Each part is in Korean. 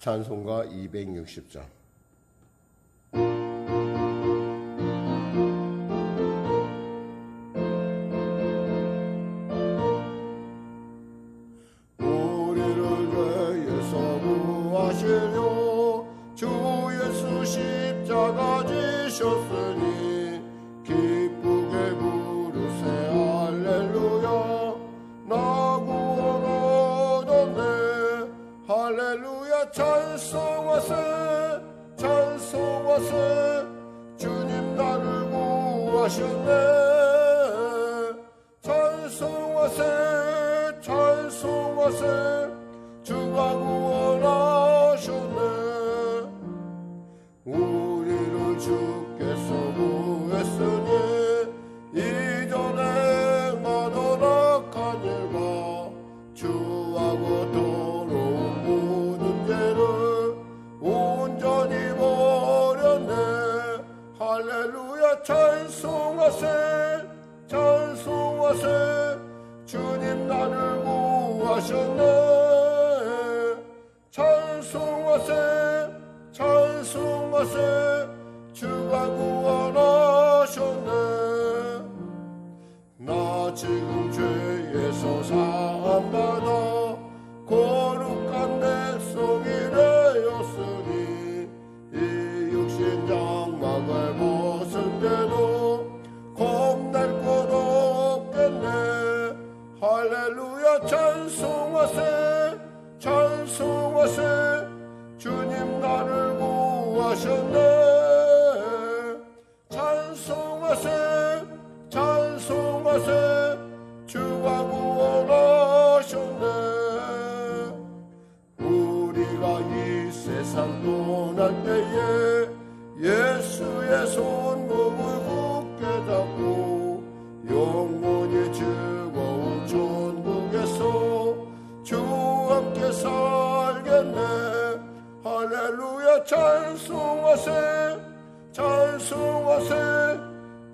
찬송가 260장. 우리를 죄에서 구하시려 주 예수 십자가 지셨으니 기쁘게 부르세 할렐루야. 나 구원 얻었네 할렐루야. 찬송하세 찬송하세 주님 나를 구하셨네. 찬송하세 찬송하세 주가 구원하셨네. 우리를 주께서 구했으니 이전에 많은 악한 일과 주하고 더러운 모든 죄를 온전히 버렸네. 할렐루야. 찬송하세 찬송하세 주님 나를 구하셨네. 찬송하세 찬송하세 주가 구원하셨네. 나 지금 죄에서 사함받아 거룩한 백성이 되었으니 이 육신 장막을 벗은데도 겁낼 것 없겠네. 할렐루야. 찬송하세 찬송하세 주님 나를 구하셨네. 찬송하세 찬송하세 주가 구원하셨네. 우리가 이 세상 떠날 때에 예수의 손목을 굳게 잡고 영원히 즐거운 천국에서 주와 함께 살겠네. 할렐루야. 찬송하세 찬송하세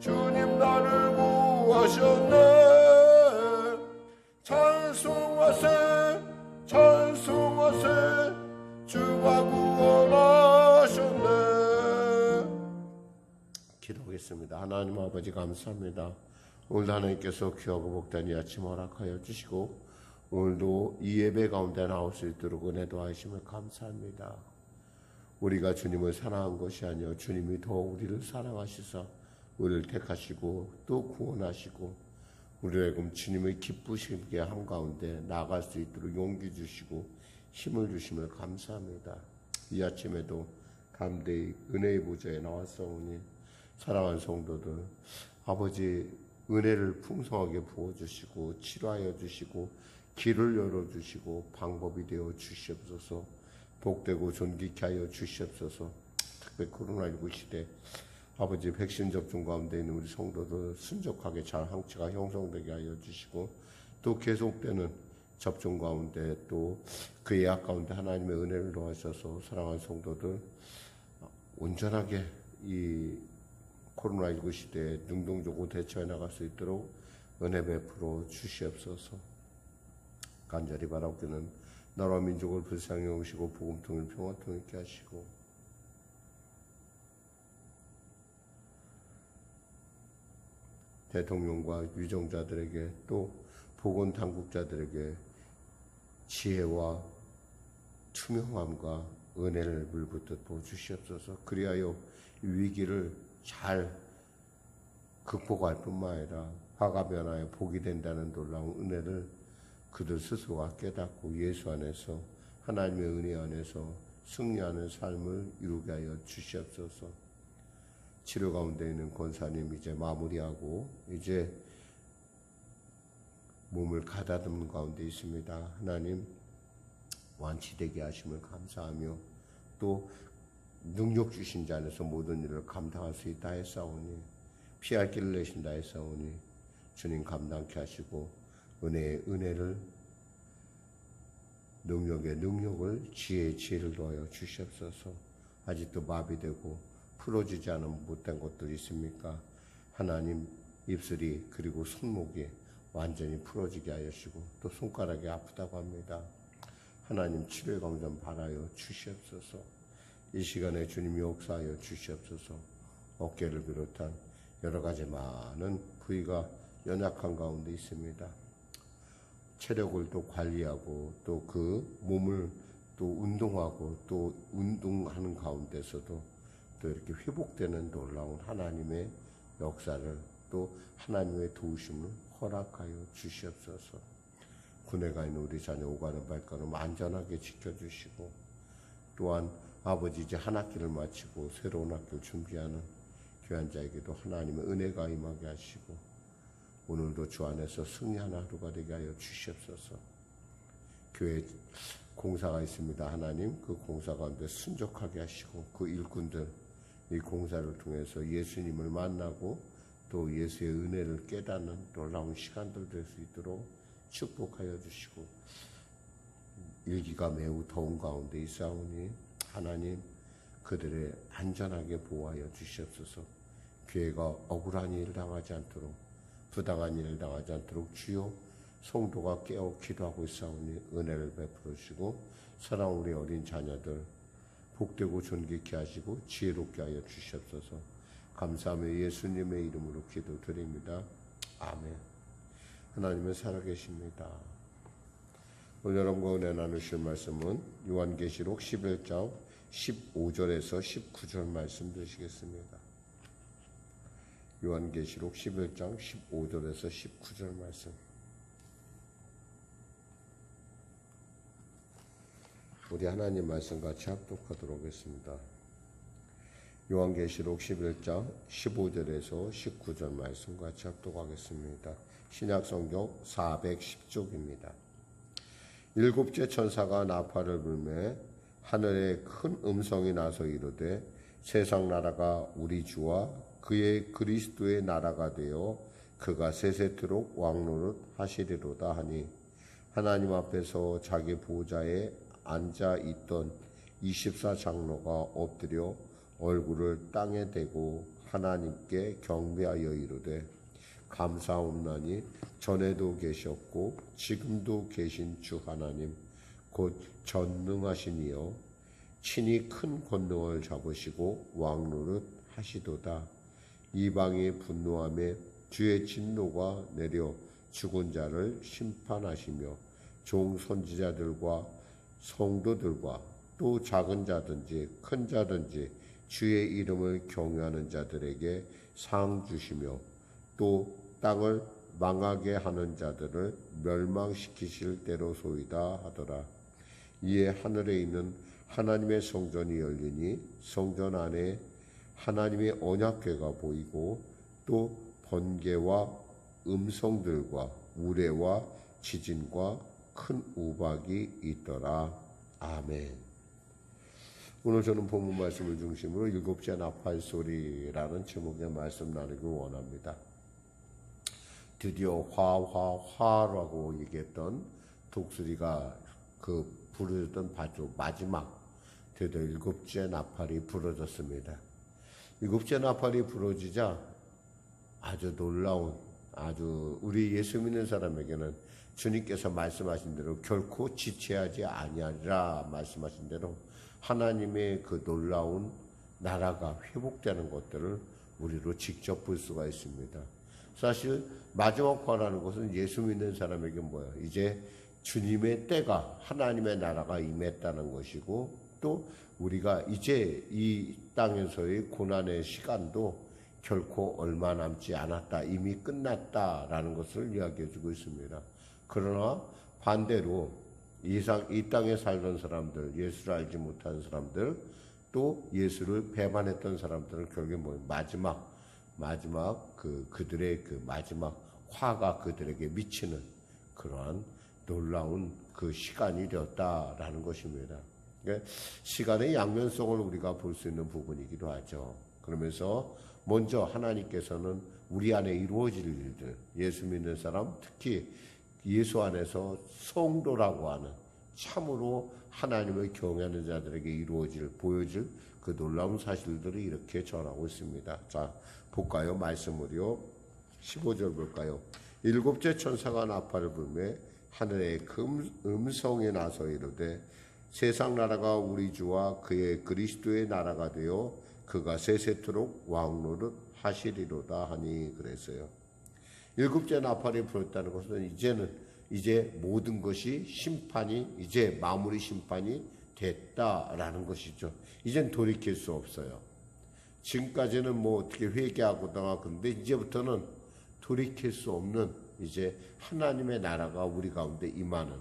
주님 나를 구하셨네. 찬송하세 찬송하세 주가 구원하셨네. 기도하겠습니다. 하나님 아버지 감사합니다. 오늘도 하나님께서 귀하고 복된 이 아침 허락하여 주시고 오늘도 이 예배 가운데 나올 수 있도록 은혜도 하심을 감사합니다. 우리가 주님을 사랑한 것이 아니요 주님이 더 우리를 사랑하시사 우리를 택하시고 또 구원하시고 우리에게 주님의 기쁘시게 한 가운데 나아갈 수 있도록 용기 주시고 힘을 주심을 감사합니다. 이 아침에도 담대히 은혜의 보좌에 나왔사오니 사랑하는 성도들 아버지 은혜를 풍성하게 부어주시고 치료하여 주시고 길을 열어주시고 방법이 되어 주시옵소서. 복되고 존귀케 하여 주시옵소서. 특별히 코로나19 시대 아버지 백신 접종 가운데 있는 우리 성도들 순적하게 잘 항체가 형성되게 하여 주시고 또 계속되는 접종 가운데 또 그 예약 가운데 하나님의 은혜를 더하셔서 사랑하는 성도들 온전하게 이 코로나19 시대에 능동적으로 대처해 나갈 수 있도록 은혜 베풀어 주시옵소서. 간절히 바라옵기는 나라와 민족을 불쌍히 여기시고 복음통일 평화통일 있게 하시고 대통령과 유정자들에게 또 보건당국자들에게 지혜와 투명함과 은혜를 물붓듯 부어주시옵소서. 그리하여 위기를 잘 극복할 뿐만 아니라 화가 변하여 복이 된다는 놀라운 은혜를 그들 스스로가 깨닫고 예수 안에서 하나님의 은혜 안에서 승리하는 삶을 이루게 하여 주시옵소서. 치료 가운데 있는 권사님 이제 마무리하고 이제 몸을 가다듬는 가운데 있습니다. 하나님 완치되게 하심을 감사하며 또 능력 주신 자 안에서 모든 일을 감당할 수 있다 했사오니 피할 길을 내신다 했사오니 주님 감당케 하시고 은혜의 은혜를 능력의 능력을 지혜의 지혜를 더하여 주시옵소서. 아직도 마비되고 풀어지지 않은 못된 것들이 있습니까? 하나님 입술이 그리고 손목이 완전히 풀어지게 하시고 또 손가락이 아프다고 합니다. 하나님 치료의 감동 받아요 주시옵소서. 이 시간에 주님이 역사하여 주시옵소서. 어깨를 비롯한 여러 가지 많은 부위가 연약한 가운데 있습니다. 체력을 또 관리하고 또 그 몸을 또 운동하고 또 운동하는 가운데서도 또 이렇게 회복되는 놀라운 하나님의 역사를 또 하나님의 도우심을 허락하여 주시옵소서. 군에 가 있는 우리 자녀 오가는 발걸음 안전하게 지켜주시고 또한 아버지 이제 한 학기를 마치고 새로운 학교를 준비하는 교환자에게도 하나님의 은혜가 임하게 하시고 오늘도 주 안에서 승리하는 하루가 되게 하여 주시옵소서. 교회 공사가 있습니다. 하나님 그 공사 가운데 순적하게 하시고 그 일꾼들 이 공사를 통해서 예수님을 만나고 또 예수의 은혜를 깨닫는 놀라운 시간들 될 수 있도록 축복하여 주시고 일기가 매우 더운 가운데 있사오니 하나님 그들의 안전하게 보호하여 주시옵소서. 교회가 억울한 일을 당하지 않도록 부당한 일을 당하지 않도록 주여 성도가 깨어 기도하고 있사오니 은혜를 베풀어 주시고 사랑하는 우리 어린 자녀들 복되고 존귀케 하시고 지혜롭게 하여 주시옵소서. 감사하며 예수님의 이름으로 기도드립니다. 아멘. 하나님은 살아계십니다. 오늘 여러분과 은혜 나누실 말씀은 요한계시록 11장 15절에서 19절 말씀 되시겠습니다. 요한계시록 11장 15절에서 19절 말씀. 우리 하나님 말씀 같이 합독하도록 하겠습니다. 요한계시록 11장 15절에서 19절 말씀 같이 합독하겠습니다. 신약성경 410쪽입니다. 일곱째 천사가 나팔을 불매 하늘에 큰 음성이 나서 이르되 세상 나라가 우리 주와 그의 그리스도의 나라가 되어 그가 세세토록 왕노릇 하시리로다 하니 하나님 앞에서 자기 보좌에 앉아 있던 24장로가 엎드려 얼굴을 땅에 대고 하나님께 경배하여 이르되 감사옵나니 전에도 계셨고 지금도 계신 주 하나님 곧 전능하신 이여 친히 큰 권능을 잡으시고 왕노릇 하시도다. 이방이 분노하며 주의 진노가 내려 죽은 자를 심판하시며 종 선지자들과 성도들과 또 작은 자든지 큰 자든지 주의 이름을 경외하는 자들에게 상 주시며 또 땅을 망하게 하는 자들을 멸망시키실 때로소이다 하더라. 이에 하늘에 있는 하나님의 성전이 열리니 성전 안에 하나님의 언약궤가 보이고 또 번개와 음성들과 우레와 지진과 큰 우박이 있더라. 아멘. 오늘 저는 본문 말씀을 중심으로 일곱째 나팔 소리라는 제목의 말씀 나누기 원합니다. 드디어 화라고 얘기했던 독수리가 그 부르던 바조 마지막 드디어 일곱째 나팔이 부러졌습니다. 일곱째 나팔이 부러지자 아주 놀라운 아주 우리 예수 믿는 사람에게는 주님께서 말씀하신 대로 결코 지체하지 아니하리라 말씀하신 대로 하나님의 그 놀라운 나라가 회복되는 것들을 우리로 직접 볼 수가 있습니다. 사실 마지막 화라는 것은 예수 믿는 사람에게 뭐예요? 이제 주님의 때가 하나님의 나라가 임했다는 것이고 또 우리가 이제 이 땅에서의 고난의 시간도 결코 얼마 남지 않았다. 이미 끝났다라는 것을 이야기해 주고 있습니다. 그러나 반대로 이 땅에 살던 사람들, 예수를 알지 못한 사람들, 또 예수를 배반했던 사람들은 결국에 마지막 그들의 그 마지막 화가 그들에게 미치는 그러한 놀라운 그 시간이 되었다라는 것입니다. 그러니까 시간의 양면성을 우리가 볼 수 있는 부분이기도 하죠. 그러면서 먼저 하나님께서는 우리 안에 이루어질 일들, 예수 믿는 사람, 특히 예수 안에서 성도라고 하는 참으로 하나님을 경외하는 자들에게 보여질 그 놀라운 사실들을 이렇게 전하고 있습니다. 자, 볼까요? 말씀을요. 15절 볼까요? 일곱째 천사가 나팔을 불매 하늘에 큰 음성이 나서 이르되 세상 나라가 우리 주와 그의 그리스도의 나라가 되어 그가 세세토록 왕노릇 하시리로다 하니 그랬어요. 일곱째 나팔이 불었다는 것은 이제 모든 것이 심판이 이제 마무리 심판이 됐다라는 것이죠. 이젠 돌이킬 수 없어요. 지금까지는 뭐 어떻게 회개하고다가 근데 이제부터는 돌이킬 수 없는 이제 하나님의 나라가 우리 가운데 임하는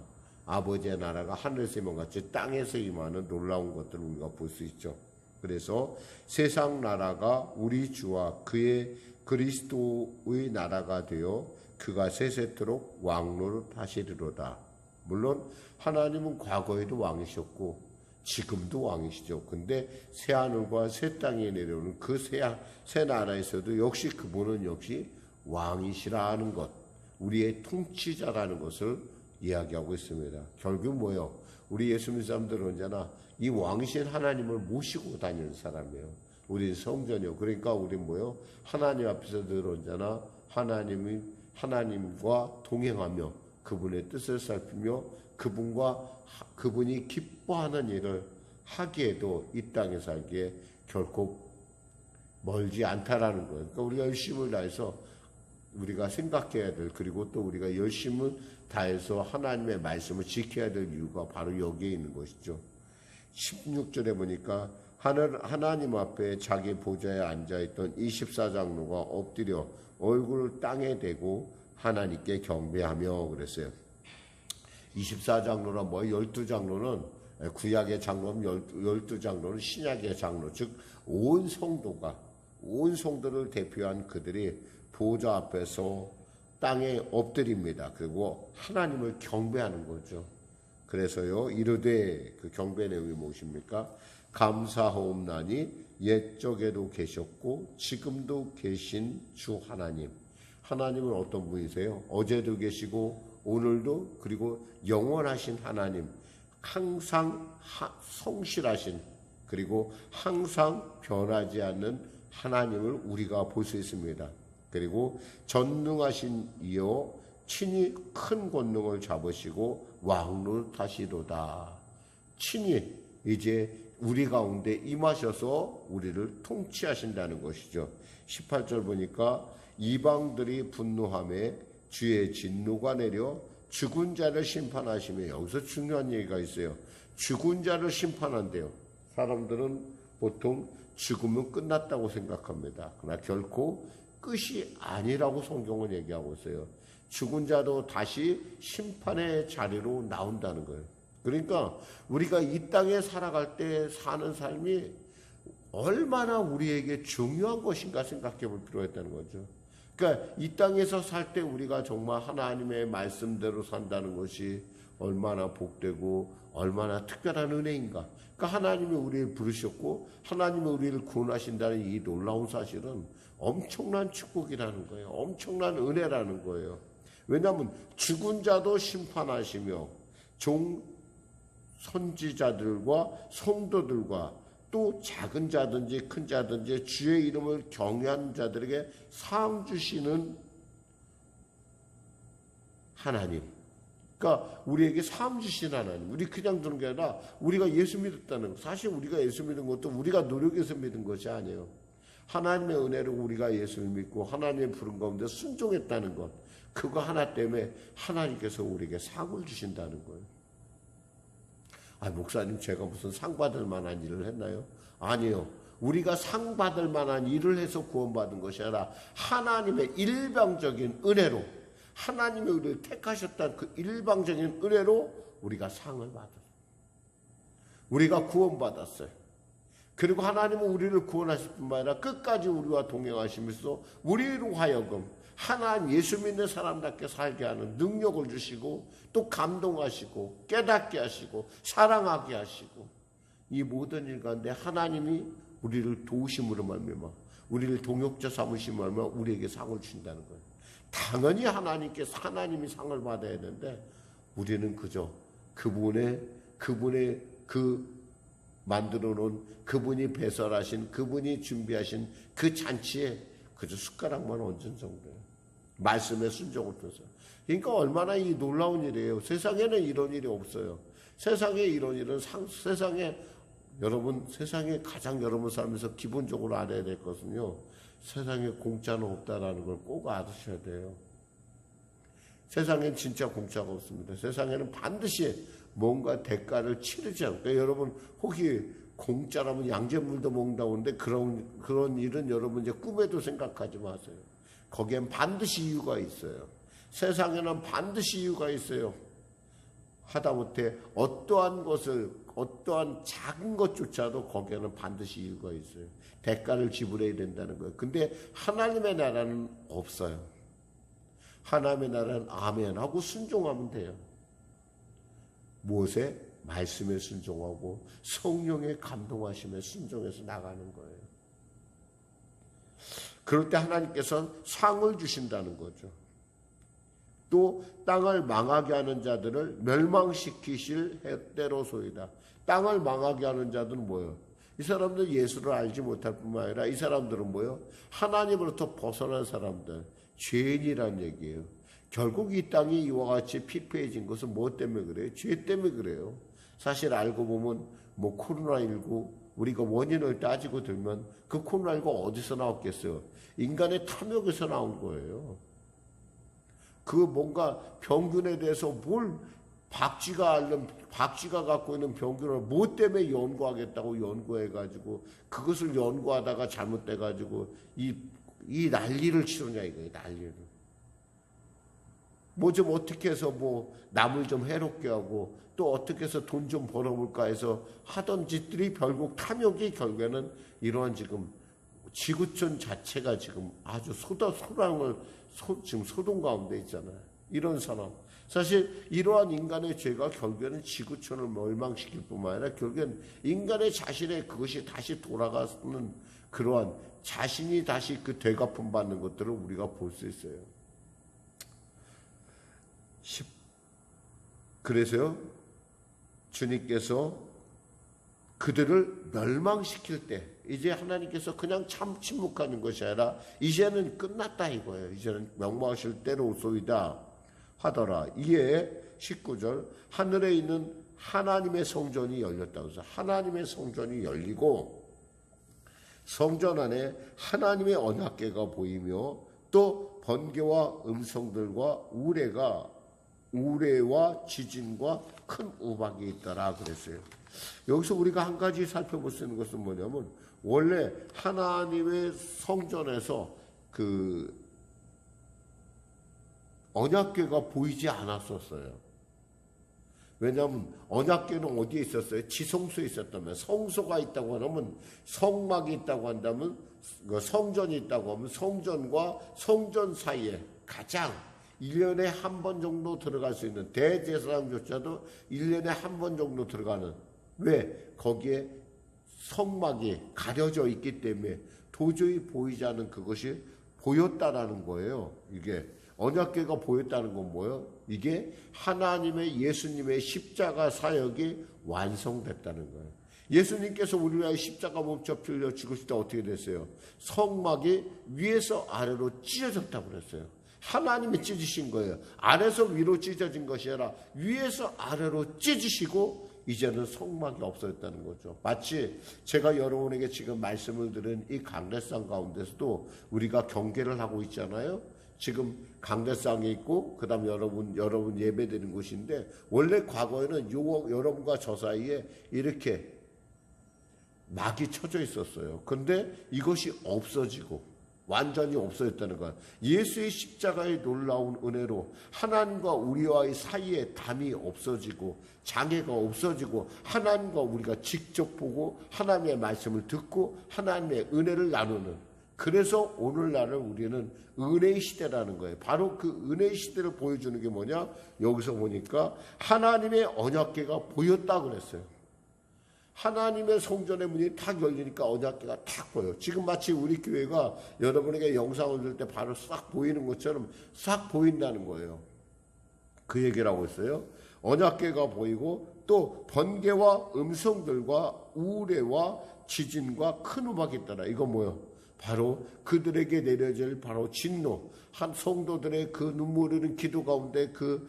아버지의 나라가 하늘에서 임한 같이 땅에서 임하는 놀라운 것들을 우리가 볼 수 있죠. 그래서 세상 나라가 우리 주와 그의 그리스도의 나라가 되어 그가 세세토록 왕노릇 하시리로다. 물론 하나님은 과거에도 왕이셨고 지금도 왕이시죠. 근데 새 하늘과 새 땅에 내려오는 그 새 나라에서도 역시 그분은 역시 왕이시라는 것, 우리의 통치자라는 것을 이야기하고 있습니다. 결국 뭐예요? 우리 예수 믿는 사람들은 언제나 이 왕이신 하나님을 모시고 다니는 사람이에요. 우리는 성전이요. 그러니까 우리는 뭐예요? 하나님 앞에서 늘 언제나 하나님과 동행하며 그분의 뜻을 살피며 그분이 기뻐하는 일을 하기에도 이 땅에 살기에 결코 멀지 않다라는 거예요. 그러니까 우리가 열심을 다해서 우리가 생각해야 될, 그리고 또 우리가 열심을 다해서 하나님의 말씀을 지켜야 될 이유가 바로 여기에 있는 것이죠. 16절에 보니까 하나님 앞에 자기 보좌에 앉아있던 24장로가 엎드려 얼굴을 땅에 대고 하나님께 경배하며 그랬어요. 24장로란 뭐예요? 12장로는 구약의 장로면 12장로는 신약의 장로, 즉 온 성도를 대표한 그들이 보좌 앞에서 땅에 엎드립니다. 그리고 하나님을 경배하는 거죠. 그래서요, 이르되 그 경배 내용이 무엇입니까? 감사하옵나니 옛적에도 계셨고 지금도 계신 주 하나님. 하나님은 어떤 분이세요? 어제도 계시고 오늘도, 그리고 영원하신 하나님, 항상 성실하신, 그리고 항상 변하지 않는 하나님을 우리가 볼 수 있습니다. 그리고 전능하신 이여 친히 큰 권능을 잡으시고 왕노릇하시도다. 친히 이제 우리 가운데 임하셔서 우리를 통치하신다는 것이죠. 18절 보니까 이방들이 분노하며 주의 진노가 내려 죽은 자를 심판하시며, 여기서 중요한 얘기가 있어요. 죽은 자를 심판한대요. 사람들은 보통 죽으면 끝났다고 생각합니다. 그러나 결코 끝이 아니라고 성경은 얘기하고 있어요. 죽은 자도 다시 심판의 자리로 나온다는 거예요. 그러니까 우리가 이 땅에 살아갈 때 사는 삶이 얼마나 우리에게 중요한 것인가 생각해 볼 필요가 있다는 거죠. 그러니까 이 땅에서 살 때 우리가 정말 하나님의 말씀대로 산다는 것이 얼마나 복되고 얼마나 특별한 은혜인가. 그러니까 하나님이 우리를 부르셨고 하나님이 우리를 구원하신다는 이 놀라운 사실은 엄청난 축복이라는 거예요. 엄청난 은혜라는 거예요. 왜냐하면 죽은 자도 심판하시며 선지자들과 성도들과 또 작은 자든지 큰 자든지 주의 이름을 경외하는 자들에게 상 주시는 하나님. 그러니까 우리에게 상 주신 하나님. 우리 그냥 두는 게 아니라 우리가 예수 믿었다는 것. 사실 우리가 예수 믿은 것도 우리가 노력해서 믿은 것이 아니에요. 하나님의 은혜로 우리가 예수를 믿고 하나님의 부름 가운데 순종했다는 것. 그거 하나 때문에 하나님께서 우리에게 상을 주신다는 거예요. 아, 목사님 제가 무슨 상 받을 만한 일을 했나요? 아니요. 우리가 상 받을 만한 일을 해서 구원받은 것이 아니라 하나님의 일방적인 은혜로, 하나님의 우리를 택하셨다는 그 일방적인 은혜로 우리가 상을 받았어요. 우리가 구원받았어요. 그리고 하나님은 우리를 구원하실 뿐만 아니라 끝까지 우리와 동행하시면서 우리로 하여금 하나님 예수 믿는 사람답게 살게 하는 능력을 주시고 또 감동하시고 깨닫게 하시고 사랑하게 하시고 이 모든 일 가운데 하나님이 우리를 도우심으로 말미암아 우리를 동역자 삼으심으로 말미암아 우리에게 상을 주신다는 거예요. 당연히 하나님께서 하나님이 상을 받아야 되는데 우리는 그저 그분의 그 만들어 놓은 그분이 배설하신 그분이 준비하신 그 잔치에 그저 숟가락만 얹은 정도예요. 말씀에 순종을 통해서. 그러니까 얼마나 이 놀라운 일이에요. 세상에는 이런 일이 없어요. 세상에 이런 일은 세상에 가장 여러분 삶에서 기본적으로 알아야 될 것은요. 세상에 공짜는 없다라는 걸 꼭 알으셔야 돼요. 세상엔 진짜 공짜가 없습니다. 세상에는 반드시 뭔가 대가를 치르지 않고. 그러니까 여러분 혹시 공짜라면 양잿물도 먹는다고 하는데 그런 일은 여러분 이제 꿈에도 생각하지 마세요. 거기엔 반드시 이유가 있어요. 세상에는 반드시 이유가 있어요. 하다못해 어떠한 작은 것조차도 거기에는 반드시 이유가 있어요. 대가를 지불해야 된다는 거예요. 근데 하나님의 나라는 없어요. 하나님의 나라는 아멘 하고 순종하면 돼요. 무엇에? 말씀에 순종하고 성령의 감동하심에 순종해서 나가는 거예요. 그럴 때 하나님께서는 상을 주신다는 거죠. 또 땅을 망하게 하는 자들을 멸망시키실 때로소이다. 땅을 망하게 하는 자들은 뭐예요? 이 사람들 예수를 알지 못할 뿐만 아니라 이 사람들은 뭐예요? 하나님으로부터 벗어난 사람들, 죄인이란 얘기예요. 결국 이 땅이 이와 같이 피폐해진 것은 무엇 때문에 그래요? 죄 때문에 그래요. 사실 알고 보면 코로나19 우리가 원인을 따지고 들면 그 코로나19 어디서 나왔겠어요? 인간의 탐욕에서 나온 거예요. 그 뭔가 병균에 대해서 박쥐가 갖고 있는 병균을 뭐 때문에 연구하겠다고 연구해가지고 그것을 연구하다가 잘못돼가지고 이 난리를 치르냐 이거예요. 난리를. 좀 어떻게 해서 남을 좀 해롭게 하고 또 어떻게 해서 돈 좀 벌어볼까 해서 하던 짓들이 결국 탐욕이 결국에는 이러한 지금 지구촌 자체가 지금 아주 지금 소동 가운데 있잖아요. 이런 상황. 사실 이러한 인간의 죄가 결국에는 지구촌을 멸망시킬 뿐만 아니라 결국엔 인간의 자신의 그것이 다시 돌아가는 그러한 자신이 다시 그 되갚음 받는 것들을 우리가 볼 수 있어요. 그래서요, 주님께서 그들을 멸망시킬 때 이제 하나님께서 그냥 침묵하는 것이 아니라 이제는 끝났다 이거예요. 이제는 멸망하실 때로 오소이다 하더라. 이에 19절 하늘에 있는 하나님의 성전이 열렸다고 해서 하나님의 성전이 열리고 성전 안에 하나님의 언약궤가 보이며 또 번개와 음성들과 우레와 지진과 큰 우박이 있더라 그랬어요. 여기서 우리가 한 가지 살펴볼 수 있는 것은 뭐냐면 원래 하나님의 성전에서 그 언약궤가 보이지 않았었어요. 왜냐하면 언약궤는 어디에 있었어요? 지성소에 있었다면, 성소가 있다고 하면, 성막이 있다고 한다면, 성전이 있다고 하면 성전과 성전 사이에 가장 1년에 한 번 정도 들어갈 수 있는 대제사장조차도 1년에 한 번 정도 들어가는, 왜? 거기에 성막이 가려져 있기 때문에 도저히 보이지 않는 그것이 보였다라는 거예요. 이게 언약궤가 보였다는 건 뭐예요? 이게 하나님의 예수님의 십자가 사역이 완성됐다는 거예요. 예수님께서 우리 위하여 십자가 몸쳐 빌려 죽으실 때 어떻게 됐어요? 성막이 위에서 아래로 찢어졌다고 그랬어요. 하나님이 찢으신 거예요. 아래에서 위로 찢어진 것이 아니라 위에서 아래로 찢으시고 이제는 성막이 없어졌다는 거죠. 마치 제가 여러분에게 지금 말씀을 들은 이 강례상 가운데서도 우리가 경계를 하고 있잖아요. 지금 강례상에 있고 그다음 여러분 예배드리는 곳인데 원래 과거에는 여러분과 저 사이에 이렇게 막이 쳐져 있었어요. 근데 이것이 없어지고 완전히 없어졌다는 거야. 예수의 십자가의 놀라운 은혜로 하나님과 우리와의 사이에 담이 없어지고 장애가 없어지고 하나님과 우리가 직접 보고 하나님의 말씀을 듣고 하나님의 은혜를 나누는, 그래서 오늘날을 우리는 은혜의 시대라는 거예요. 바로 그 은혜의 시대를 보여주는 게 뭐냐? 여기서 보니까 하나님의 언약궤가 보였다고 그랬어요. 하나님의 성전의 문이 탁 열리니까 언약궤가 탁 보여. 지금 마치 우리 교회가 여러분에게 영상을 들 때 바로 싹 보이는 것처럼 싹 보인다는 거예요. 그 얘기를 하고 있어요. 언약궤가 보이고 또 번개와 음성들과 우레와 지진과 큰 우박이 있더라. 이거 뭐예요? 바로 그들에게 내려질 바로 진노, 한 성도들의 그 눈물 흐르는 기도 가운데 그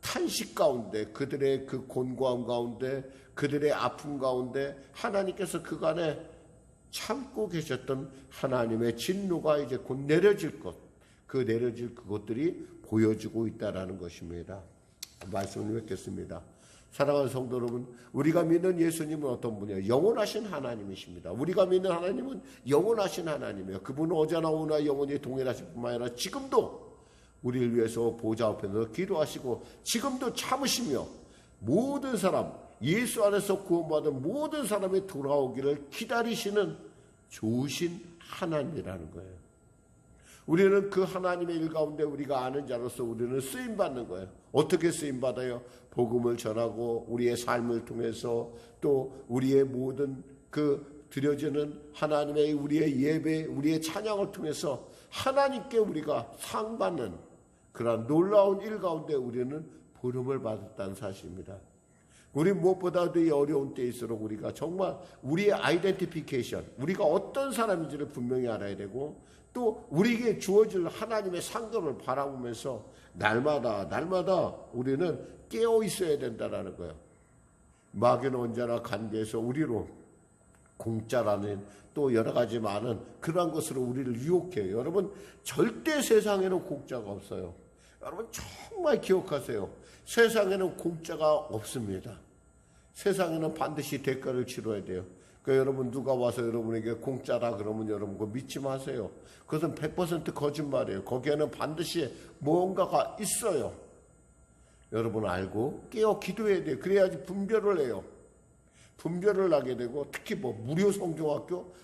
탄식 가운데, 그들의 그 곤고함 가운데, 그들의 아픔 가운데 하나님께서 그간에 참고 계셨던 하나님의 진노가 이제 곧 내려질 것, 그 내려질 그것들이 보여주고 있다라는 것입니다. 말씀을 뵙겠습니다. 사랑하는 성도 여러분, 우리가 믿는 예수님은 어떤 분이에요? 영원하신 하나님이십니다. 우리가 믿는 하나님은 영원하신 하나님이에요. 그분은 어제나 오나 영원히 동일하실 뿐만 아니라 지금도 우리를 위해서 보좌 앞에서 기도하시고 지금도 참으시며 모든 사람, 예수 안에서 구원받은 모든 사람이 돌아오기를 기다리시는 좋으신 하나님이라는 거예요. 우리는 그 하나님의 일 가운데 우리가 아는 자로서 우리는 쓰임받는 거예요. 어떻게 쓰임받아요? 복음을 전하고 우리의 삶을 통해서 또 우리의 모든 그 드려지는 하나님의 우리의 예배, 우리의 찬양을 통해서 하나님께 우리가 상받는 그런 놀라운 일 가운데 우리는 부름을 받았다는 사실입니다. 우리 무엇보다도 이 어려운 때일수록 우리가 정말 우리의 아이덴티피케이션, 우리가 어떤 사람인지를 분명히 알아야 되고 또 우리에게 주어질 하나님의 상급을 바라보면서 날마다 우리는 깨어 있어야 된다는 거예요. 마귀는 언제나 관계에서 우리로 공짜라는 또 여러 가지 많은 그러한 것으로 우리를 유혹해요. 여러분, 절대 세상에는 공짜가 없어요. 여러분 정말 기억하세요. 세상에는 공짜가 없습니다. 세상에는 반드시 대가를 치러야 돼요. 그러니까 여러분 누가 와서 여러분에게 공짜다 그러면 여러분 그거 믿지 마세요. 그것은 100% 거짓말이에요. 거기에는 반드시 무언가가 있어요. 여러분 알고 깨어 기도해야 돼요. 그래야지 분별을 해요. 분별을 하게 되고 특히 무료 성경학교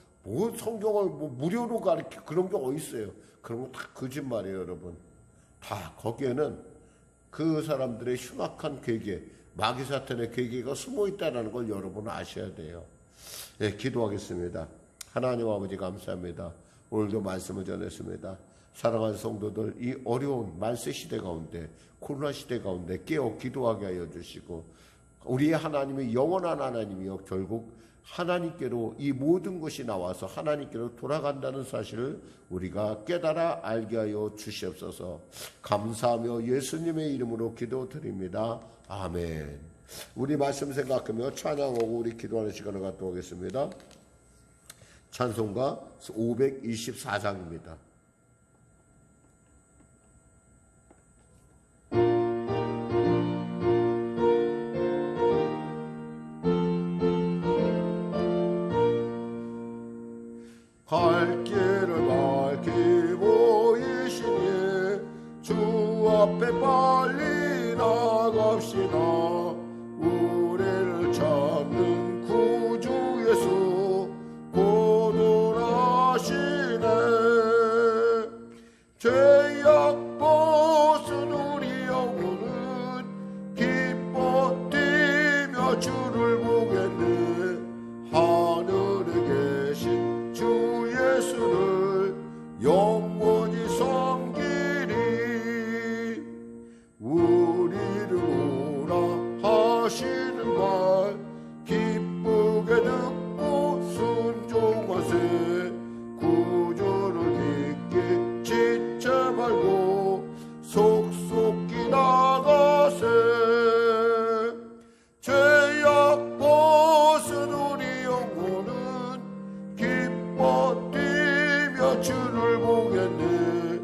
성경을 무료로 가르쳐 그런 게 어디 있어요. 그런 거 다 거짓말이에요. 여러분 다 거기에는 그 사람들의 흉악한 괴계, 마귀 사탄의 괴계가 숨어 있다는 걸 여러분은 아셔야 돼요. 네, 기도하겠습니다. 하나님 아버지 감사합니다. 오늘도 말씀을 전했습니다. 사랑하는 성도들, 이 어려운 말세 시대 가운데, 코로나 시대 가운데 깨어 기도하게 하여 주시고 우리의 하나님이 영원한 하나님이요 결국 하나님께로 이 모든 것이 나와서 하나님께로 돌아간다는 사실을 우리가 깨달아 알게 하여 주시옵소서. 감사하며 예수님의 이름으로 기도드립니다. 아멘. 우리 말씀 생각하며 찬양하고 우리 기도하는 시간을 갖도록 하겠습니다. 찬송가 524장입니다. 갈 길을 밝히 보이시니 주 앞에 빨리 나갑시다. 우리를 찾는 구주 예수 곧 오라시네. 죄악 벗은 우리 영혼은 기뻐 뛰며 주를 보겠네. 하늘에 계신 주 예수를 영원히 섬기리. 우리를 오라 하시는 말 기쁘게 듣고 순종하세. 구주를 믿기 지체 말고 속속히 나가세. 죄악 벗은 우리 영혼은 기뻐 뛰며 주를 보겠네.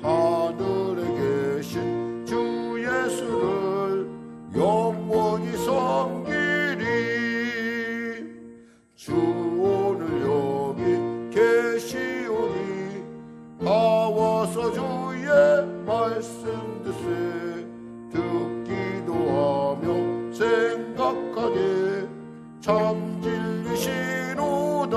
하늘에 계신 주 예수를 영원히 섬기리. 주 오늘 여기 계시오니 나와서 주의 말씀 듣세. 듣기도 하며 생각하게 참 진리시로다.